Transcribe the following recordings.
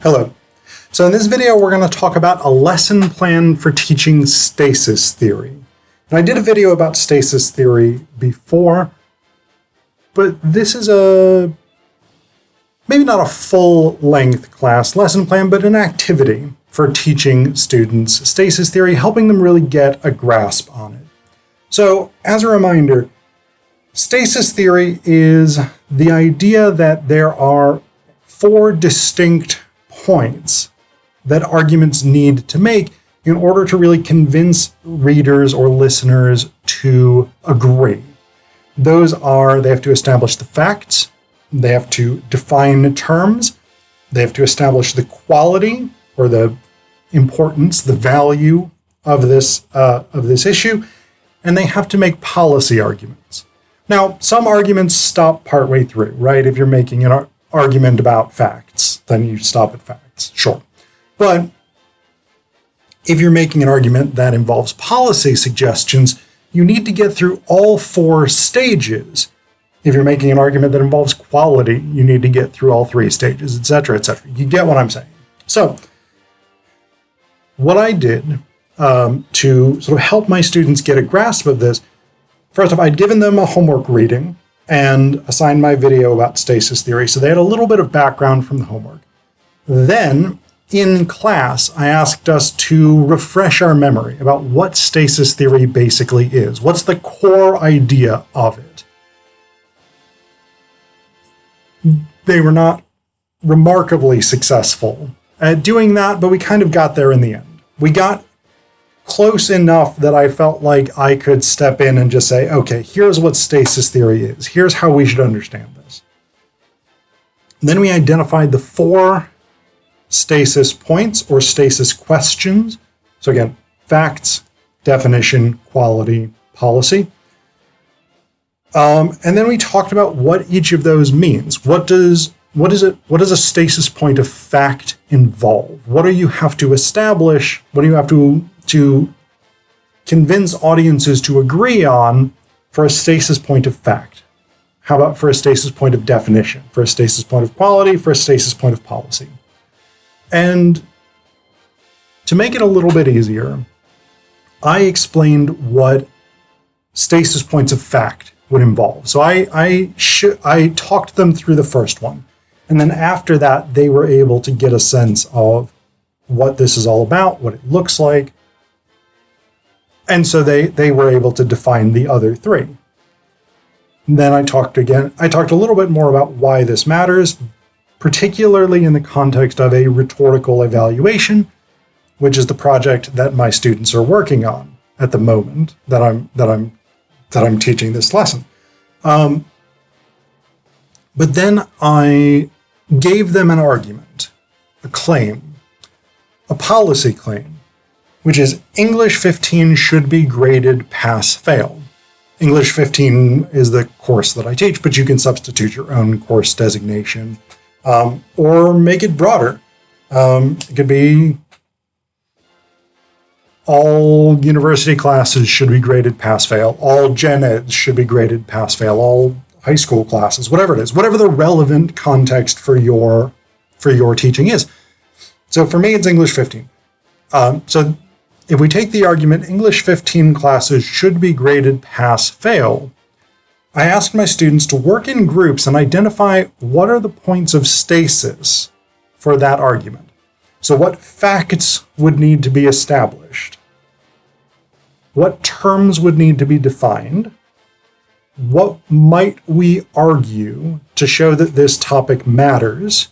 Hello. So in this video, we're going to talk about a lesson plan for teaching stasis theory. And I did a video about stasis theory before, but this is maybe not a full-length class lesson plan, but an activity for teaching students stasis theory, helping them really get a grasp on it. So as a reminder, stasis theory is the idea that there are four distinct points that arguments need to make in order to really convince readers or listeners to agree. Those are, they have to establish the facts, they have to define terms, they have to establish the quality or the importance, the value of this issue, and they have to make policy arguments. Now, some arguments stop partway through, right? If you're making an argument about facts, then you stop at facts, sure. But if you're making an argument that involves policy suggestions, you need to get through all four stages. If you're making an argument that involves quality, you need to get through all three stages, etc., etc. You get what I'm saying. So what I did to sort of help my students get a grasp of this, first off, I'd given them a homework reading and assigned my video about stasis theory, so they had a little bit of background from the homework. Then, in class, I asked us to refresh our memory about what stasis theory basically is. What's the core idea of it? They were not remarkably successful at doing that, but we kind of got there in the end. We got close enough that I felt like I could step in and just say, okay, here's what stasis theory is. Here's how we should understand this. And then we identified the four stasis points or stasis questions. So again, facts, definition, quality, policy. And then we talked about what each of those means. What does a stasis point of fact involve? What do you have to establish? What do you have to convince audiences to agree on for a stasis point of fact? How about for a stasis point of definition? For a stasis point of quality? For a stasis point of policy? And to make it a little bit easier, I explained what stasis points of fact would involve. So I talked them through the first one. And then after that, they were able to get a sense of what this is all about, what it looks like. And so they were able to define the other three. And then I talked a little bit more about why this matters, particularly in the context of a rhetorical evaluation, which is the project that my students are working on at the moment that I'm teaching this lesson. But then I gave them an argument, a claim, a policy claim, which is English 15 should be graded pass-fail. English 15 is the course that I teach, but you can substitute your own course designation or make it broader. It could be all university classes should be graded pass-fail, all gen eds should be graded pass-fail, all high school classes, whatever it is, whatever the relevant context for your teaching is. So for me, it's English 15. So if we take the argument, English 15 classes should be graded pass-fail, I asked my students to work in groups and identify what are the points of stasis for that argument. So what facts would need to be established? What terms would need to be defined? What might we argue to show that this topic matters?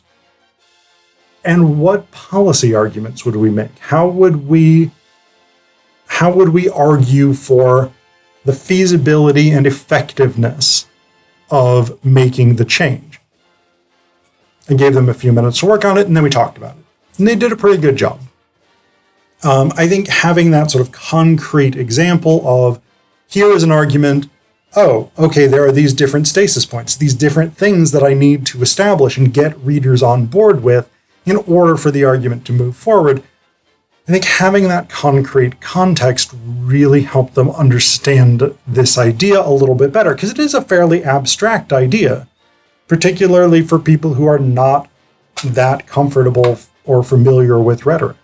And what policy arguments would we make? How would we argue for the feasibility and effectiveness of making the change? I gave them a few minutes to work on it, and then we talked about it. And they did a pretty good job. I think having that sort of concrete example of, here is an argument, oh, okay, there are these different stasis points, these different things that I need to establish and get readers on board with in order for the argument to move forward. I think having that concrete context really helped them understand this idea a little bit better, because it is a fairly abstract idea, particularly for people who are not that comfortable or familiar with rhetoric.